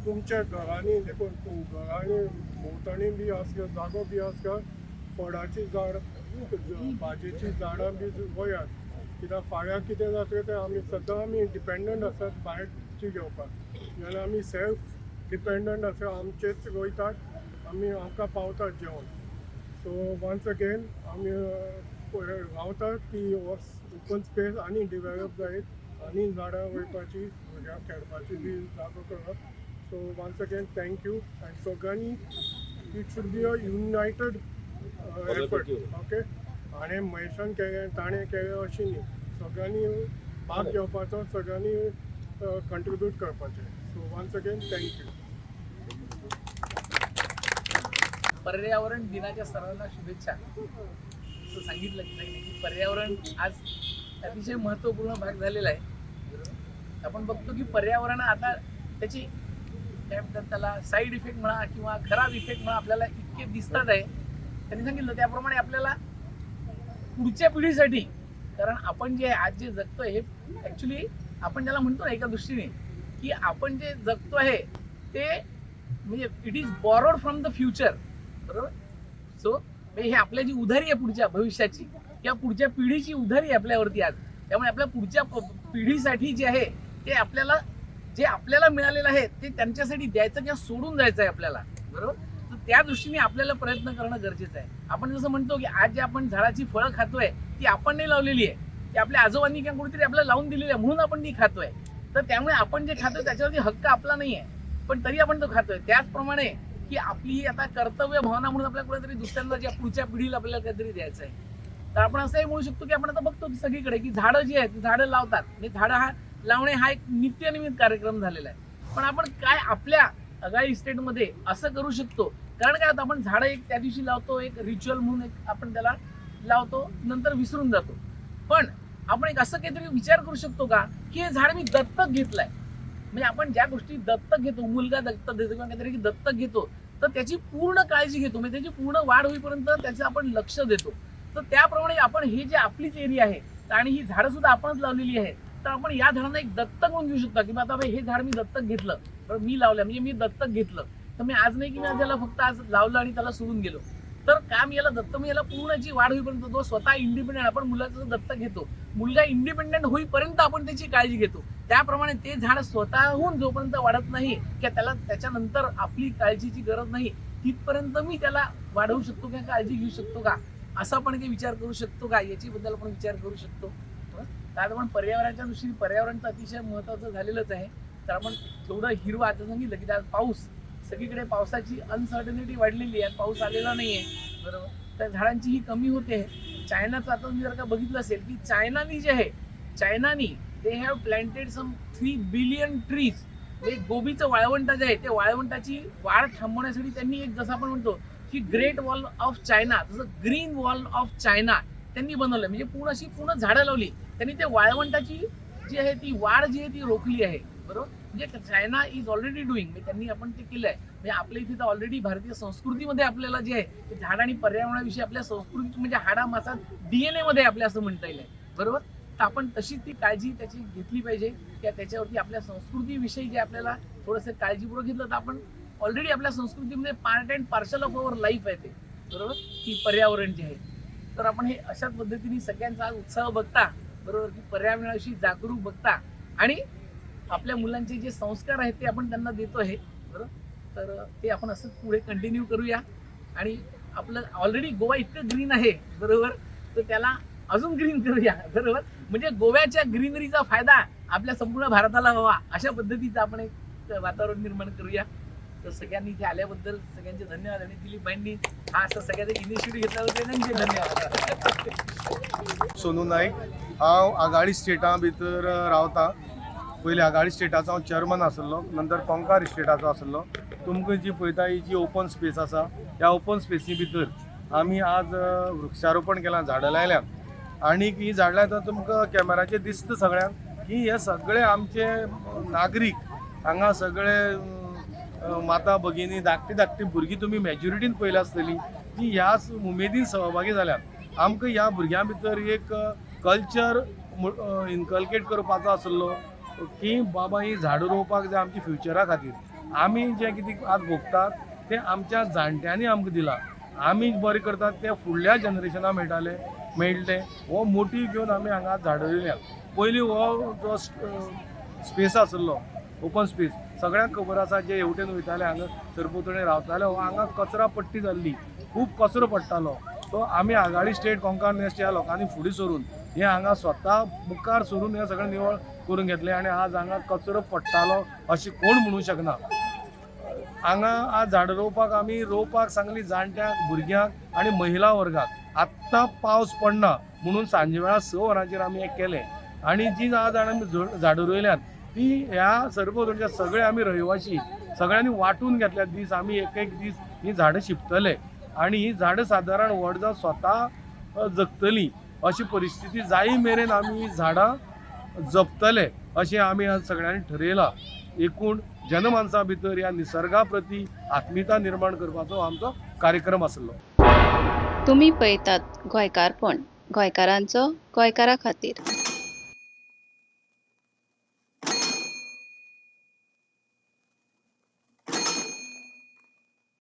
तुमच्या घरांनी देखून घरांनी भोंवतणी बी आसगा जागो बी आसगा फळाची झाड भाजयेची झाडां बी गोंयांत कित्याक फाल्यां कितें जाता तें आमी सद्दां आमी डिपेंडंट आसात भायरची घेवपाक जाल्यार आमी सेल्फ डिपेंडंट आसा आमचेच वयतात आमी आमकां पावतात जेवण सो वन्स अगेन आमी रावतात की ओपन स्पेस आनी डिवेलप जायत आनी झाडां वयपाची भुरग्यांक खेळपाची बी जागो करप सो वन्स अगेन थँक्यू आनी सगळ्यांनी it should be a United effort okay हाणें महेशान केलें ताणें केलें अशें न्ही सगळ्यांनी भाग घेवपाचो सगळ्यांनी कंट्रिब्यूट करपाचें सो वन्स अगेन थँक्यू. पर्यावरण दिनाच्या सर्वांना शुभेच्छा. असं सांगितलं की पर्यावरण आज अतिशय महत्त्वपूर्ण भाग झालेला आहे. आपण बघतो की पर्यावरण आता त्याची काय म्हणतात त्याला साईड इफेक्ट म्हणा किंवा खराब इफेक्ट म्हणा आपल्याला इतके दिसतात आहे. त्यांनी सांगितलं त्याप्रमाणे आपल्याला पुढच्या पिढीसाठी कारण आपण जे आज जे जगतोय हे ॲक्च्युली आपण त्याला म्हणतो ना एका दृष्टीने की आपण जे जगतो आहे ते म्हणजे it is borrowed from the future बरोबर. सो हे आपल्या जी उधारी आहे पुढच्या भविष्याची किंवा पुढच्या पिढीची उधारी आहे आपल्यावरती आज त्यामुळे आपल्या पुढच्या पिढीसाठी जे आहे ते आपल्याला जे आपल्याला मिळालेलं आहे ते त्यांच्यासाठी द्यायचं किंवा सोडून जायचं आहे आपल्याला बरोबर. तर त्या दृष्टीने आपल्याला प्रयत्न करणं गरजेचं आहे. आपण जसं म्हणतो की आज जे आपण झाडाची फळं खातोय ती आपण नाही लावलेली आहे ती आपल्या आजोबांनी किंवा कोणीतरी आपल्याला लावून दिलेली आहे म्हणून आपण ती खातोय. तर त्यामुळे आपण जे खातोय त्याच्यावरती हक्क आपला नाही आहे पण तरी आपण तो खातोय. त्याचप्रमाणे की आपली आता कर्तव्य भावना म्हणून आपल्याला कुठेतरी दुसऱ्यांना ज्या पुढच्या पिढीला आपल्याला काहीतरी द्यायचं आहे. तर आपण असंही म्हणू शकतो की आपण आता बघतो की सगळीकडे की झाडं जी आहेत झाडं लावतात म्हणजे झाडं हा लावणे हा एक नित्यनियमित कार्यक्रम झालेला आहे. पण आपण काय आपल्या अगाई इस्टेटमध्ये असं करू शकतो कारण काय आता आपण झाडं एक त्या दिवशी लावतो एक रिच्युअल म्हणून एक आपण त्याला लावतो नंतर विसरून जातो. पण आपण एक असं काहीतरी विचार करू शकतो का की हे झाड मी दत्तक घेतलंय म्हणजे आपण ज्या गोष्टी दत्तक घेतो मुलगा दत्तक देतो किंवा काहीतरी दत्तक घेतो तर त्याची पूर्ण काळजी घेतो म्हणजे त्याची पूर्ण वाढ होईपर्यंत त्याचं आपण लक्ष देतो. तर त्याप्रमाणे आपण हे जे आपलीच एरिया आहे आणि ही झाडं सुद्धा आपणच लावलेली आहेत तर आपण या झाडांना एक दत्तक म्हणून घेऊ शकतो की आता हे झाड मी दत्तक घेतलं बरं मी लावलं म्हणजे मी दत्तक घेतलं तर मी आज नाही की मी आज याला फक्त आज लावलं आणि त्याला सोडून गेलो तर काम याला दत्तक मी याला पूर्णची वाढ होईपर्यंत तो स्वतः इंडिपेंडेंट आपण मुलाचं दत्तक घेतो मुलगा इंडिपेंडेंट होईपर्यंत आपण त्याची काळजी घेतो. त्याप्रमाणे ते झाड स्वतःहून जोपर्यंत वाढत नाही की त्याला त्याच्यानंतर आपली काळजीची गरज नाही तिथपर्यंत मी त्याला वाढवू शकतो किंवा काळजी घेऊ शकतो का असा पण काही विचार करू शकतो का याची बद्दल आपण विचार करू शकतो. कारण आपण पर्यावरणाच्या दृष्टीने पर्यावरण तर अतिशय महत्त्वाचं झालेलंच आहे. तर आपण जेवढं हिरवा आता सांगितलं की त्यात पाऊस सगळीकडे पावसाची अनसर्टनिटी वाढलेली आहे पाऊस आलेला नाहीये बरोबर. तर झाडांची ही कमी होते. चायनाचं आता तुम्ही जर का बघितलं असेल की चायनानी जे आहे चायनानी they have planted some 3 billion trees म्हणजे गोबीचं वाळवंट जे आहे ते वाळवंटाची वाढ थांबवण्यासाठी त्यांनी एक जसं आपण म्हणतो की ग्रेट वॉल ऑफ चायना जसं ग्रीन वॉल ऑफ चायना त्यांनी बनवलं म्हणजे पूर्ण झाडं लावली त्यांनी ते वाळवंटाची जी आहे ती वाढ जी आहे ती रोखली आहे बरोबर. म्हणजे चायना इज ऑलरेडी डुईंग म्हणजे त्यांनी आपण ते केलं आहे म्हणजे आपल्या इथे तर ऑलरेडी भारतीय संस्कृतीमध्ये आपल्याला जे आहे ते झाड आणि पर्यावरणाविषयी आपल्या संस्कृती म्हणजे हाडा मासा DNA मध्ये आपल्या असं म्हणता येईल बरोबर. तर आपण तशी ती काळजी त्याची घेतली पाहिजे किंवा त्याच्यावरती आपल्या संस्कृतीविषयी जे आपल्याला थोडंसं काळजीपूर्वक घेतलं तर आपण ऑलरेडी आपल्या संस्कृतीमध्ये part and parcel of our life आहे ते बरोबर की पर्यावरण जे आहे. तर आपण हे अशाच पद्धतीने सगळ्यांचा उत्साह बघता बरोबर की पर्यावरणाविषयी जागरूक बघता आणि आपल्या मुलांचे जे संस्कार आहेत ते आपण त्यांना देतो आहे बरोबर. तर ते आपण असंच पुढे कंटिन्यू करूया आणि आपलं ऑलरेडी गोवा इतकं ग्रीन आहे बरोबर तर त्याला अजून ग्रीन करूया बरोबर. म्हणजे गोव्याच्या ग्रीनरीचा फायदा आपल्या संपूर्ण भारताला व्हावा अशा पद्धतीचं आपण एक वातावरण निर्माण करूया. तर सगळ्यांनी इथे आल्याबद्दल सगळ्यांचे धन्यवाद आणि दिलीप भाईंनी हा असं सगळ्यांचा इनिशिएटिव्ह घेतल्याबद्दल त्यांचे धन्यवाद. सोनू नाईक हांव आघाडी स्टेटा भितर रावता. पयलीं आघाडी स्टेटाचो हांव चेअरमन आसलो नंतर कोंकार स्टेटाचो आसलो. तुमकां जी पळयता ही जी ओपन स्पेस आसा ह्या ओपन स्पेसी भितर आमी आज वृक्षारोपण केलां झाडां लायल्यात आनीक ही झाडां लायता तुमकां कॅमेराचेर दिसता सगळ्यांक की हे सगळे आमचे नागरीक हांगा सगळे माता भगिनी धाकटी भुरगीं तुमी मॅज्युरिटीन पयली आसतली ती ह्या उमेदीन सहभागी जाल्यात. आमकां ह्या भुरग्यां भितर एक कल्चर इनकल्केट करपाचो आसलो की बाबा ही झाडां रोवपाक जाय आमच्या फ्युचरा खातीर आमी जे कितें आज भोगतात ते आमच्या जाणट्यांनी आमकां दिलां. आमी बरें करतात ते फुडल्या जनरेशनाक मेळटले. हो मोटीव घेवन आमी हांगा झाडां रोयल्या. पयलीं हो जो स्पेस आसलो ओपन स्पेस सगळ्यांक खबर आसा, जे हेवटेन वयताले हांगा सरभोंवतणी रावताले, हांगा कचरा पट्टी जाल्ली, खूब कचरो पडटालो. तो आमी आघाडी स्टेट कोंकण नेस्ट ह्या लोकांनी फुडें सरून हे हांगा स्वता मुखार सरून हे सगळें निवळ करून घेतले आनी आज हांगा कचरो पडटालो अशें कोण म्हणूंक शकना. हांगा आज झाडां रोवपाक सांगली जाणट्यांक, भुरग्यांक आनी महिला वर्गाक. आत्तां पावस पडना म्हणून सांजे वेळा 6 वरांचेर आमी हें केलें आनी जी आज आमी झाडां रोयल्यात ती ह्या सरभोंवतणच्या सगळे आमी रहिवाशी सगळ्यांनी वांटून घेतल्यात दीस. आमी एक दीस ही झाडां शिंपतले आनी ही झाडां सादारण व्हड जावन स्वता जगतली अशी परिस्थिती जाय मेरेन आमी ही झाडां जपतले अशें आमी आज सगळ्यांनी ठरयलां. एकूण जनमानसा भितर ह्या निसर्गा प्रती आत्मीयता निर्माण करपाचो आमचो कार्यक्रम आसलो. तुम्ही पळयतात गोंयकारपण, गोंयकारांचो गोंयकारा खातीर.